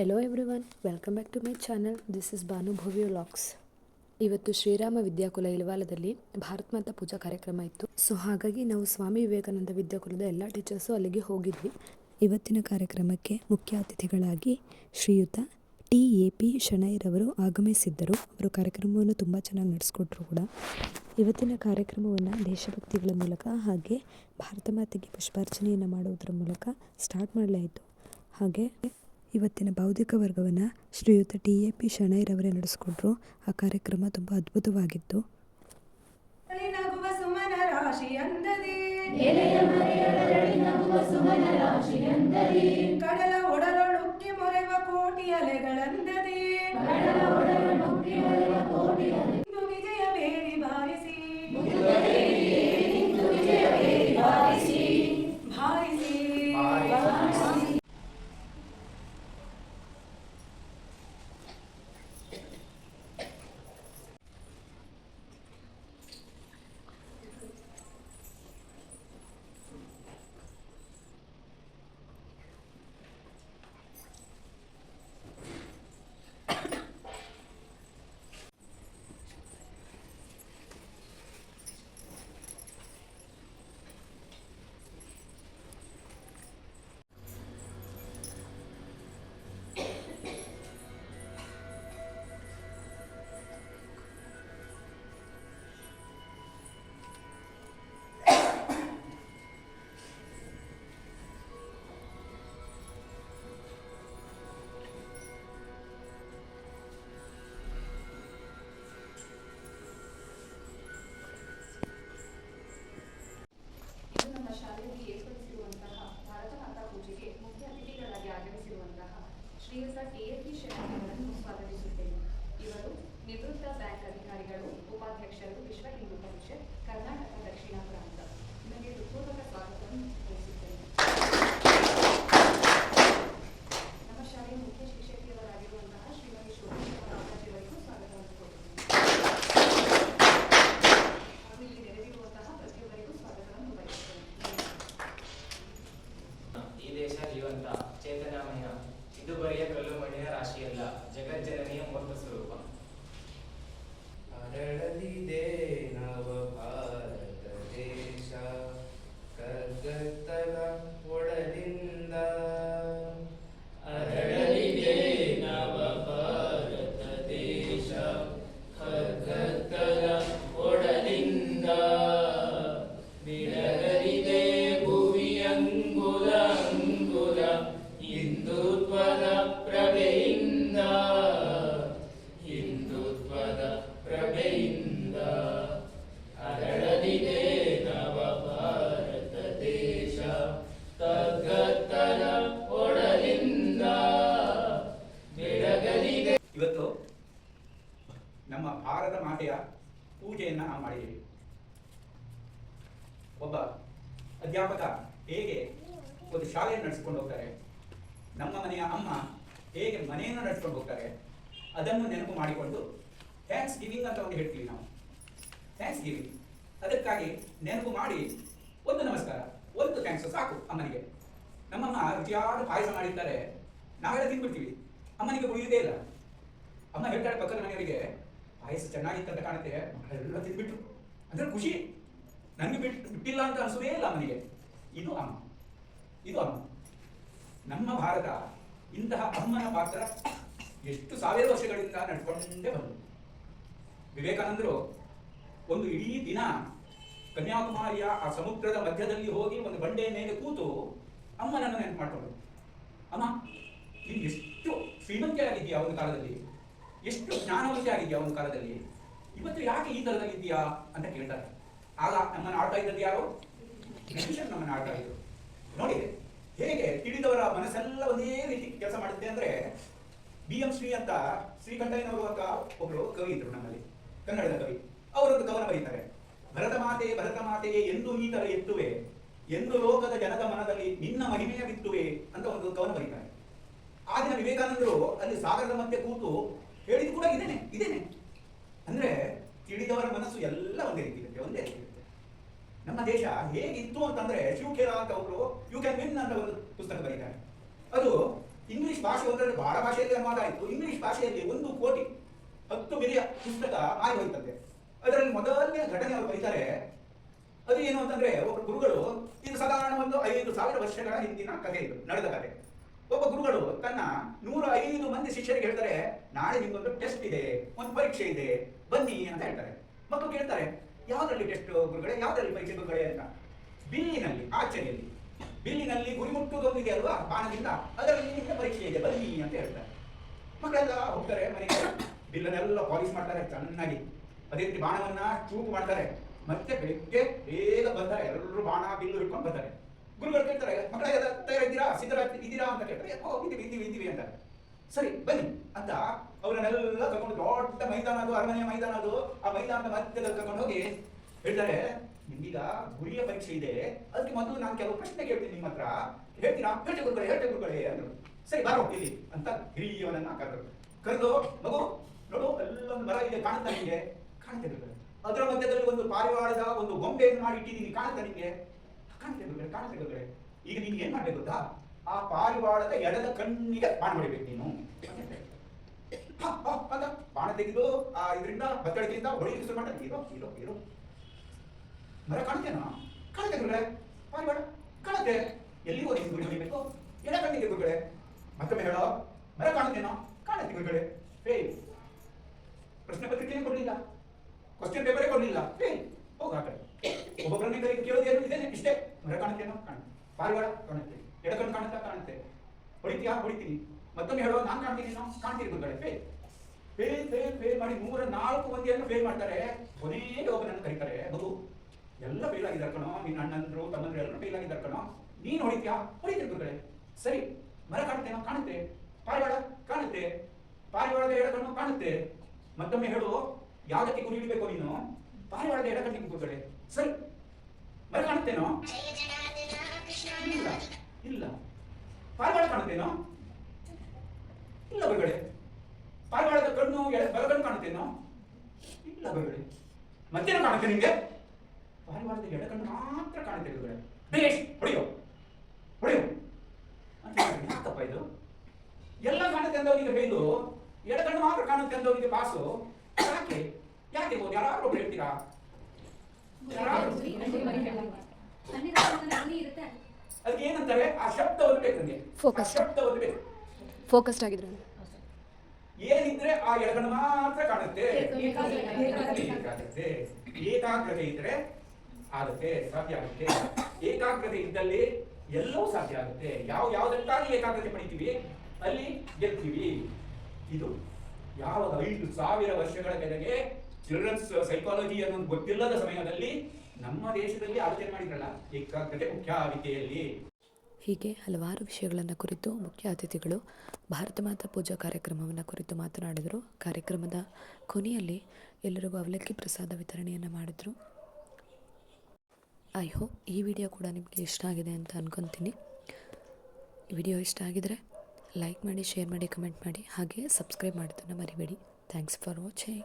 Hello everyone, welcome back to my channel. This is Bhanubhavya vlogs. ಇವತ್ತು ಶ್ರೀರಾಮ ವಿದ್ಯಾಕುಲ ಇಲವಾಲದಲ್ಲಿ ಭಾರತ ಮಾತಾ ಪೂಜಾ ಕಾರ್ಯಕ್ರಮ ಇತ್ತು. So ಹಾಗಾಗಿ ನಾವು ಸ್ವಾಮಿ ವಿವೇಕಾನಂದ ವಿದ್ಯಾಕುಲದ ಎಲ್ಲ ಟೀಚರ್ಸು ಅಲ್ಲಿಗೆ ಹೋಗಿದ್ವಿ. ಇವತ್ತಿನ ಕಾರ್ಯಕ್ರಮಕ್ಕೆ ಮುಖ್ಯ ಅತಿಥಿಗಳಾಗಿ ಶ್ರೀಯುತ TAP ಶೆಣೈರವರು ಆಗಮಿಸಿದ್ದರು. ಅವರು ಕಾರ್ಯಕ್ರಮವನ್ನು ತುಂಬ ಚೆನ್ನಾಗಿ ನಡೆಸ್ಕೊಟ್ರು ಕೂಡ. ಇವತ್ತಿನ ಕಾರ್ಯಕ್ರಮವನ್ನು ದೇಶಭಕ್ತಿಗಳ ಮೂಲಕ ಹಾಗೆ ಭಾರತ ಮಾತೆಗೆ ಪುಷ್ಪಾರ್ಚನೆಯನ್ನು ಮಾಡೋದರ ಮೂಲಕ ಸ್ಟಾರ್ಟ್ ಮಾಡಲಾಯಿತು. ಹಾಗೆ ಇವತ್ತಿನ ಬೌದ್ಧಿಕ ವರ್ಗವನ್ನು ಶ್ರೀಯುತ TAP ಶೆಣೈರವರೇ ನಡೆಸ್ಕೊಟ್ರು. ಆ ಕಾರ್ಯಕ್ರಮ ತುಂಬ ಅದ್ಭುತವಾಗಿತ್ತು. ಕಡಲ ಒಡಲೊಳುಕ್ಕಿ ಮೊರೆವ ಕೋಟಿ ಅಲೆಗಳಂದದೆ ವಿಜಯ ಬೇಡಿ ಭಾವಿಸಿ ಭಾವಿಸಿ ಶಾಲೆಯಲ್ಲಿ ಏರ್ಪಡಿಸಿರುವಂತಹ ಭಾರತ ಮಾತಾ ಪೂಜೆಗೆ ಮುಖ್ಯ ಅತಿಥಿಗಳಾಗಿ ಆಗಮಿಸಿರುವಂತಹ ಶ್ರೀಯುತ TAP ಶೆಣೈರವರನ್ನು ಸ್ವಾಗತಿಸುತ್ತೇನೆ. ಇವರು ನಿವೃತ್ತ ಬ್ಯಾಂಕ್ ಅಧಿಕಾರಿಗಳು, ಉಪಾಧ್ಯಕ್ಷರು, ವಿಶ್ವ ಹಿಂದೂ ಪರಿಷತ್, ಕರ್ನಾಟಕ ದಕ್ಷಿಣ ಪ್ರಾಂತ. ನಿಮಗೆ ಹೃತ್ಪೂರ್ವಕ ಸ್ವಾಗತವನ್ನು ಬಯಸುತ್ತೇನೆ. ನಮ್ಮ ಶಾಲೆಯ ಮುಖ್ಯ ಶಿಕ್ಷಕಿಯವರಾಗಿರುವಂತಹ ಶ್ರೀಮತಿ ಶೋಭಾ ಅವರಿಗೂ ಸ್ವಾಗತವನ್ನು ಕೊಡುತ್ತೇನೆ. ಹಾಗೂ ಇಲ್ಲಿ ನೆರೆದಿರುವಂತಹ ಪ್ರತಿಯೊಬ್ಬರಿಗೂ ಸ್ವಾಗತವನ್ನು ಬಯಸುತ್ತೇನೆ. ಈ ದೇಶ ಜೀವಂತ ಚೇತನಾಮಯ, ಇದು ಬರಿಯ ಕಲ್ಲು ಮಣ್ಣಿನ ರಾಶಿಯಲ್ಲ, ಜಗಜ್ಜನನಿಯ ಮೂರ್ತ ಸ್ವರೂಪ. ಅರಳಲಿದೆ ನವ ಭಾರತ ದೇಶ ಕಗ್ಗತ್ತಲ ಒಡಲಿಂದ. ಅರಳಲಿದೆ ನವ ಭಾರತ ದೇಶ ಕಗ್ಗತ್ತಲ ಒಡಲಿಂದ. ಬಿಡಗಲಿದೆ ಭುವಿ ಅಂಗುಲ ಅಂಗುಲ ಹಿಂದುತ್ವದ ಪ್ರಭೆಯಿಂದ. ಹಿಂದುತ್ವದ ಪ್ರಭೆಯಿಂದ ಅರಳಲಿದೆ ನವ ಭಾರತ ದೇಶ ಕಗ್ಗತ್ತಲ ಒಡಲಿಂದ. ಬೆಳಗಲಿದೆ. ಇವತ್ತು ನಮ್ಮ ಭಾರತ ಮಾತೆಯ ಪೂಜೆಯನ್ನ ನಾವು ಮಾಡಿದ್ದೀವಿ. ಒಬ್ಬ ಅಧ್ಯಾಪಕ ಹೇಗೆ ಒಂದು ಶಾಲೆಯನ್ನು ನಡೆಸಿಕೊಂಡು ಹೋಗ್ತಾರೆ, ನಮ್ಮ ಮನೆಯ ಅಮ್ಮ ಹೇಗೆ ಮನೆಯನ್ನು ನಡೆಸ್ಕೊಂಡು ಹೋಗ್ತಾರೆ, ಅದನ್ನು ನೆನಪು ಮಾಡಿಕೊಂಡು ಥ್ಯಾಂಕ್ಸ್ ಗಿವಿಂಗ್ ಅಂತ ಒಂದು ಹೇಳ್ತೀವಿ ನಾವು. ಥ್ಯಾಂಕ್ಸ್ ಗಿವಿಂಗ್ ಅದಕ್ಕಾಗಿ ನೆನಪು ಮಾಡಿ ಒಂದು ನಮಸ್ಕಾರ, ಒಂದು ಥ್ಯಾಂಕ್ಸ್ ಸಾಕು ಅಮ್ಮನಿಗೆ. ನಮ್ಮಮ್ಮ ರುಚಿಯಾದ ಪಾಯಸ ಮಾಡಿರ್ತಾರೆ, ನಾವೆಲ್ಲ ತಿಂದ್ಬಿಡ್ತೀವಿ, ಅಮ್ಮನಿಗೆ ಉಳಿಯುವುದೇ ಇಲ್ಲ. ಅಮ್ಮ ಹೇಳ್ತಾಳೆ ಪಕ್ಕದ ಮನೆಯವರಿಗೆ, ಪಾಯಸ ಚೆನ್ನಾಗಿತ್ತಂತ ಕಾಣುತ್ತೆ, ಎಲ್ಲ ತಿಂದ್ಬಿಟ್ರು, ಅಂದ್ರೆ ಖುಷಿ. ನನಗೆ ಬಿಟ್ಟಿಲ್ಲ ಅಂತ ಅನಿಸುವುದೇ ಇಲ್ಲ ಅಮ್ಮನಿಗೆ. ಇದು ಅಮ್ಮ, ಇದು ಅಮ್ಮ. ನಮ್ಮ ಭಾರತ ಇಂತಹ ಅಮ್ಮನ ಪಾತ್ರ ಎಷ್ಟು ಸಾವಿರ ವರ್ಷಗಳಿಂದ ನಡ್ಕೊಂಡೇ ಬಂತು. ವಿವೇಕಾನಂದರು ಒಂದು ಇಡೀ ದಿನ ಕನ್ಯಾಕುಮಾರಿಯ ಆ ಸಮುದ್ರದ ಮಧ್ಯದಲ್ಲಿ ಹೋಗಿ ಒಂದು ಬಂಡೆಯ ಮೇಲೆ ಕೂತು ಅಮ್ಮನನ್ನು ನೆನಪು ಮಾಡಿಕೊಂಡ್ರು. ಅಮ್ಮ, ನೀನು ಎಷ್ಟು ಶ್ರೀಮಂತೆ ಆಗಿದೆಯಾ ಒಂದು ಕಾಲದಲ್ಲಿ, ಎಷ್ಟು ಜ್ಞಾನವಂತೆ ಆಗಿದೆಯಾ ಒಂದು ಕಾಲದಲ್ಲಿ, ಇವತ್ತು ಯಾಕೆ ಈ ಥರದಲ್ಲಿದ್ದೀಯಾ ಅಂತ ಕೇಳ್ತಾರೆ. ಆಗ ನಮ್ಮನ್ನು ಆಡ್ತಾ ಇದ್ದದ್ದು ಯಾರು? ನಮ್ಮನ್ನು ಆಡ್ತಾ ಇದ್ರು. ನೋಡಿ ಹೇಗೆ ತಿಳಿದವರ ಮನಸ್ಸೆಲ್ಲ ಒಂದೇ ರೀತಿ ಕೆಲಸ ಮಾಡುತ್ತೆ ಅಂದ್ರೆ, BM ಶ್ರೀ ಅಂತ ಶ್ರೀಕಂಠಯ್ಯನವರು ಅಂತ ಒಬ್ರು ಕವಿ ಇದ್ರು ನಮ್ಮಲ್ಲಿ, ಕನ್ನಡದ ಕವಿ. ಅವರೊಂದು ಕವನ ಬರೀತಾರೆ. ಭರತ ಮಾತೆಯೇ ಎಂದು ಈ ತರ ಎತ್ತುವೆ, ಎಂದು ಲೋಕದ ಜನದ ಮನದಲ್ಲಿ ನಿನ್ನ ಮಹಿಮೆಯ ಬಿತ್ತುವೆ ಅಂತ ಒಂದು ಕವನ ಬರೀತಾರೆ. ಆ ದಿನ ವಿವೇಕಾನಂದರು ಅಲ್ಲಿ ಸಾಗರದ ಮಧ್ಯೆ ಕೂತು ಹೇಳಿದ್ದು ಕೂಡ ಇದೇನೆ. ಅಂದ್ರೆ ತಿಳಿದವರ ಮನಸ್ಸು ಎಲ್ಲ ಒಂದೇ ರೀತಿ ಇರುತ್ತೆ. ನಮ್ಮ ದೇಶ ಹೇಗಿತ್ತು ಅಂತಂದ್ರೆ ಶಿವಖೇರ ಅಂತ ಒಬ್ರು ಯು ಕ್ಯಾನ್ ವಿನ್ ಅಂತ ಒಂದು ಪುಸ್ತಕ ಬರೀತಾರೆ. ಅದು ಇಂಗ್ಲಿಷ್ ಭಾಷೆ ಒಂದರಲ್ಲಿ ಬಹಳ ಭಾಷೆಯಲ್ಲಿ ಅನುವಾದ ಆಯಿತು. ಇಂಗ್ಲಿಷ್ ಭಾಷೆಯಲ್ಲಿ 1 ಕೋಟಿ 10 ಮಿಲಿಯ ಪುಸ್ತಕ ಮಾರಿ ಹೋಯ್ತಂತೆ. ಅದರಲ್ಲಿ ಮೊದಲನೇ ಘಟನೆ ಅವರು ಬರೀತಾರೆ. ಅದು ಏನು ಅಂತಂದ್ರೆ, ಒಬ್ಬ ಗುರುಗಳು, ಇದು ಸಾಧಾರಣ ಒಂದು 5,000 ವರ್ಷಗಳ ಹಿಂದಿನ ಕಥೆ, ಇದು ನಡೆದ ಕಥೆ. ಒಬ್ಬ ಗುರುಗಳು ತನ್ನ 105 ಮಂದಿ ಶಿಷ್ಯರಿಗೆ ಹೇಳ್ತಾರೆ, ನಾಳೆ ನಿಮ್ಗೊಂದು ಟೆಸ್ಟ್ ಇದೆ, ಒಂದು ಪರೀಕ್ಷೆ ಇದೆ, ಬನ್ನಿ ಅಂತ ಹೇಳ್ತಾರೆ. ಮಕ್ಕಳು ಕೇಳ್ತಾರೆ, ಯಾವ್ದ್ರಲ್ಲಿ ಟೆಸ್ಟ್ ಗುರುಗಳೇ, ಯಾವ್ದ್ರಲ್ಲಿ ಪರೀಕ್ಷೆ ಗುರುಗಳೇ ಅಂತ. ಬಿಲ್ಲಿನಲ್ಲಿ, ಆರ್ಚರಿಯಲ್ಲಿ ಬಿಲ್ಲಿನಲ್ಲಿ ಗುರಿ ಮುಟ್ಟುವುದೊಂದಿದೆ ಅಲ್ವಾ, ಬಾಣದಿಂದ, ಅದರಲ್ಲಿ ನಿಮಗೆ ಪರೀಕ್ಷೆ ಇದೆ, ಬನ್ನಿ ಅಂತ ಹೇಳ್ತಾರೆ. ಮಕ್ಕಳೆಲ್ಲ ಹೋಗ್ತಾರೆ ಮನೆಗೆ, ಬಿಲ್ಲನ್ನೆಲ್ಲ ಪಾಲಿಶ್ ಮಾಡ್ತಾರೆ ಚೆನ್ನಾಗಿ. ಅದೇ ರೀತಿ ಬಾಣವನ್ನ ಚೂಪು ಮಾಡ್ತಾರೆ. ಮತ್ತೆ ಬೆಳಿಗ್ಗೆ ಬೇಗ ಬರ್ತಾರೆ, ಎಲ್ಲರೂ ಬಾಣ ಬಿಲ್ಲು ಹಿಡ್ಕೊಂಡು ಬರ್ತಾರೆ. ಗುರುಗಳು ಕೇಳ್ತಾರೆ, ಮಕ್ಕಳೆಲ್ಲ ತಯಾರಿದ್ದೀರಾ, ಸಿದ್ಧರಾಗಿದ್ದೀರಾ ಅಂತ ಕೇಳ್ತಾರೆ. ಇದ್ದೀವಿ ಅಂತ. ಸರಿ ಬನ್ನಿ ಅಂತ ಅವರನ್ನೆಲ್ಲ ಕರ್ಕೊಂಡು ದೊಡ್ಡ ಮೈದಾನ, ಅದು ಅರಮನೆಯ ಮೈದಾನ, ಅದು ಆ ಮೈದಾನದ ಮಧ್ಯದಲ್ಲಿ ಕರ್ಕೊಂಡು ಹೋಗಿ ಹೇಳ್ತಾರೆ, ನಿಮ್ಗೀಗ ಗುರಿಯ ಪರೀಕ್ಷೆ ಇದೆ, ಅದಕ್ಕೆ ಮೊದಲು ನಾನು ಕೆಲವು ಪ್ರಶ್ನೆ ಕೇಳ್ತೀನಿ ನಿಮ್ಮ ಹತ್ರ, ಹೇಳ್ತೀರಾ? ಹೇಳ್ತೆ ಗುರುಗಳೇ ಅಂದ್ರು. ಸರಿ ಬಾರೋ ಇಲ್ಲಿ ಅಂತ ಹಿರಿಯವನನ್ನ ಕರೆದು, ಮಗು ನೋಡು, ಅಲ್ಲೊಂದು ಮರ ಇದೆ, ಕಾಣುತ್ತಾ ನಿಮಗೆ? ಕಾಣುತ್ತೆ ಗುರುಗಳೇ. ಅದರ ಮಧ್ಯದಲ್ಲಿ ಒಂದು ಪಾರಿವಾಳದ ಒಂದು ಗೊಂಬೆಯನ್ನು ಮಾಡಿ ಇಟ್ಟಿದ್ದೀನಿ, ಕಾಣುತ್ತಾ ನಿಮಗೆ? ಕಾಣುತ್ತೆ ಗುರುಗಳೇ. ಈಗ ನೀನು ಏನ್ ಮಾಡ್ಬೇಕು ಗೊತ್ತಾ? ಆ ಪಾರಿವಾಳದ ಎಡದ ಕಣ್ಣಿಗೆ ಬಾಣ ಹೊಡಿಬೇಕು ನೀನು ಅಂತ. ಬಾಣ ತೆಗೆದು ಆ ಇದರಿಂದ ಬತ್ತಳಿಕೆಯಿಂದ ಹೊಡಿಲಿಕ್ಕೆ ಶುರು ಮಾಡ್ತಾರೆ. ಇರೋ ಮರ ಕಾಣುತ್ತೇನೋ? ಕಾಣುತ್ತೆ ಗುರುಗಳೇ. ಪಾರಿವಾಳ ಕಾಣುತ್ತೆ. ಎಲ್ಲಿಗೋ ನೀನು ಗುರಿ ಹೊಡಿಬೇಕು? ಎಡ ಕಣ್ಣಿಗೆ ಗುರುಗಳೇ. ಮತ್ತೊಮ್ಮೆ ಹೇಳೋ, ಮರ ಕಾಣುತ್ತೇನೋ? ಕಾಣುತ್ತೆ ಗುರುಗಳೇ. ಪ್ರಶ್ನೆ ಪತ್ರಿಕೆ ಕೊಡ್ಲಿಲ್ಲ, ಕ್ವಶನ್ ಪೇಪರೇ ಕೊಡ್ಲಿಲ್ಲ, ಹೋಗಾಟ. ಒಬ್ಬೊಬ್ಬರನ್ನೇ ಕೇಳೋದು ಏನು ಇದೇನೆ, ಇಷ್ಟೇ. ಮರ ಕಾಣುತ್ತೇನೋ? ಕಾಣುತ್ತೆ. ಪಾರಿವಾಳ ಕಾಣುತ್ತೆ. ಎಡಕಣ್ಣು ಕಾಣುತ್ತಾ? ಕಾಣುತ್ತೆ. ಹೊಡಿತೀಯಾ? ಹೊಡಿತೀನಿ. ಮತ್ತೊಮ್ಮೆ ಹೇಳೋ, ನಾನು ಕಾಣ್ತೀನಿ ಗುರುಗಳೇ. ಫೇಲ್ ಮಾಡಿ 3-4 ಮಂದಿಯನ್ನು ಫೇಲ್ ಮಾಡ್ತಾರೆ. ಕೊನೆಗೆ ಒಬ್ಬನನ್ನು ಕರೀತಾರೆ, ಮಗು ಎಲ್ಲ ಫೇಲ್ ಆಗಿದ್ದಾರೆ ಕಣೋ, ನಿನ್ನ ಅಣ್ಣಂದ್ರು ತಮ್ಮಂದ್ರು ಎಲ್ಲರೂ ಫೇಲ್ ಆಗಿದ್ದಾರೆ ಕಣೋ, ನೀನು ಹೊಡಿತೀಯಾ? ಹೊಡಿತೀನಿ ಗುರುಗಳೇ. ಸರಿ, ಮರ ಕಾಣುತ್ತೇನೋ? ಕಾಣುತ್ತೆ. ಪಾರಿವಾಳ ಕಾಣುತ್ತೆ. ಪಾರಿವಾಳದ ಎಡಕಣ್ಣು ಕಾಣುತ್ತೆ. ಮತ್ತೊಮ್ಮೆ ಹೇಳು, ಯಾವ್ದಕ್ಕೆ ಗುರಿ ಇಡಬೇಕು ನೀನು? ಪಾರಿವಾಳದ ಎಡಕಣ್ಣಿಗೆ ಗುರುಗಳೇ. ಸರಿ, ಮರ ಕಾಣುತ್ತೇನೋ? ಇಲ್ಲ. ಪಾರಿವಾಳ ಕಾಣುತ್ತೇನೋ? ಇಲ್ಲ ಗುರುಗಳೇ. ಪಾರಿವಾಳದ ಕಣ್ಣು ಬಲಗಣ್ಣು ಕಾಣುತ್ತೇನೋ? ಇಲ್ಲ ಗುರುಗಳೇ. ಮತ್ತೇನೋ ಕಾಣುತ್ತೆ ನಿಮ್ಗೆ? ಪಾರಿವಾಳದ ಎಡಕಣ್ಣು ಮಾತ್ರ ಕಾಣುತ್ತೆ ಗುರುಗಳೇ. ಬೇಷ್, ಹೊಡೆಯೋ ಅಂತ. ಯಾಕಪ್ಪ ಇದು? ಎಲ್ಲ ಕಾಣುತ್ತೆ ಅಂದವನಿಗೆ ಫೇಲು, ಎಡಕಣ್ಣು ಮಾತ್ರ ಕಾಣುತ್ತೆ ಅಂದವನಿಗೆ ಪಾಸು. ಯಾಕೆ ಹೋದ್? ಯಾರಾದ್ರೂ ಒಬ್ರು ಹೇಳ್ತೀರಾ? ಅದಕ್ಕೆ ಏನಂತಾರೆ? ಆ ಶಬ್ದ ಓದಬೇಕು ನನಗೆ. ಶಬ್ದ ಓದಬೇಕು. ಫೋಕಸ್ಡ್ ಆಗಿದ್ರು. ಏನಿದ್ರೆ ಆ ಎಡಗಣ್ಣು ಮಾತ್ರ ಕಾಣುತ್ತೆ. ಏಕಾಗ್ರತೆ ಇದ್ರೆ ಆಗುತ್ತೆ, ಸಾಧ್ಯ ಆಗುತ್ತೆ. ಏಕಾಗ್ರತೆ ಇದ್ದಲ್ಲಿ ಎಲ್ಲವೂ ಸಾಧ್ಯ ಆಗುತ್ತೆ. ಯಾವುದಕ್ಕಾಗಿ ಏಕಾಗ್ರತೆ ಪಡಿತೀವಿ ಅಲ್ಲಿ ಗೆಲ್ತೀವಿ. ಇದು ಯಾವಾಗ 5,000 ವರ್ಷಗಳ ಕೆಳಗೆ ಚಿಲ್ಡ್ರನ್ಸ್ ಸೈಕಾಲಜಿ ಅನ್ನೋದು ಗೊತ್ತಿಲ್ಲದ ಸಮಯದಲ್ಲಿ ನಮ್ಮ ದೇಶದಲ್ಲಿ ಆಲೋಚನೆ ಮಾಡಿದ್ರಲ್ಲ, ಏಕಾಗ್ರತೆ ಮುಖ್ಯ ವಿದ್ಯೆಯಲ್ಲಿ. ಹೀಗೆ ಹಲವಾರು ವಿಷಯಗಳನ್ನು ಕುರಿತು ಮುಖ್ಯ ಅತಿಥಿಗಳು ಭಾರತ ಮಾತಾ ಪೂಜಾ ಕಾರ್ಯಕ್ರಮವನ್ನು ಕುರಿತು ಮಾತನಾಡಿದರು. ಕಾರ್ಯಕ್ರಮದ ಕೊನೆಯಲ್ಲಿ ಎಲ್ಲರಿಗೂ ಅವಲಕ್ಕಿ ಪ್ರಸಾದ ವಿತರಣೆಯನ್ನು ಮಾಡಿದರು. ಐ ಹೋಪ್ ಈ ವಿಡಿಯೋ ಕೂಡ ನಿಮಗೆ ಇಷ್ಟ ಆಗಿದೆ ಅಂತ ಅಂದ್ಕೊತೀನಿ. ಈ ವಿಡಿಯೋ ಇಷ್ಟ ಆಗಿದರೆ ಲೈಕ್ ಮಾಡಿ, ಶೇರ್ ಮಾಡಿ, ಕಮೆಂಟ್ ಮಾಡಿ, ಹಾಗೆ ಸಬ್ಸ್ಕ್ರೈಬ್ ಮಾಡೋದನ್ನು ಮರಿಬೇಡಿ. Thanks for watching.